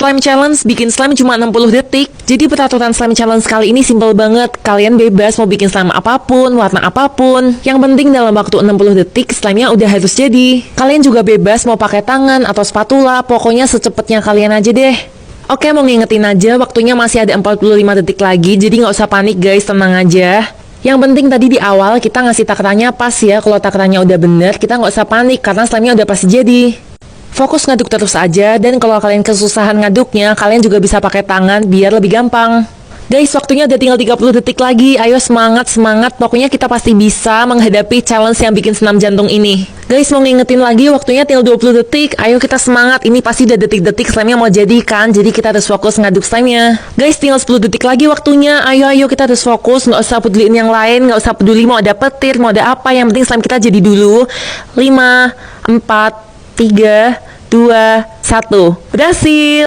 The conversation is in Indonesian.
Slime challenge bikin slime cuma 60 detik. Jadi peraturan slime challenge kali ini simple banget. Kalian bebas mau bikin slime apapun, warna apapun. Yang penting dalam waktu 60 detik slime-nya udah harus jadi. Kalian juga bebas mau pakai tangan atau spatula, pokoknya secepatnya kalian aja deh. Oke, mau ngingetin aja waktunya masih ada 45 detik lagi, jadi nggak usah panik guys, tenang aja. Yang penting tadi di awal kita ngasih takarannya pas ya. Kalau takarannya udah bener, kita nggak usah panik karena slime-nya udah pasti jadi. Fokus ngaduk terus aja, dan kalau kalian kesusahan ngaduknya, kalian juga bisa pakai tangan biar lebih gampang. Guys, waktunya udah tinggal 30 detik lagi. Ayo semangat, semangat. Pokoknya kita pasti bisa menghadapi challenge yang bikin senam jantung ini. Guys, mau ngingetin lagi, waktunya tinggal 20 detik. Ayo kita semangat. Ini pasti udah detik-detik slime-nya mau jadi kan. Jadi kita harus fokus ngaduk slime-nya. Guys, tinggal 10 detik lagi waktunya. Ayo kita harus fokus. Nggak usah peduliin yang lain. Nggak usah peduli mau ada petir, mau ada apa. Yang penting slime kita jadi dulu. 5, 4, 3, 2, 1. Berhasil!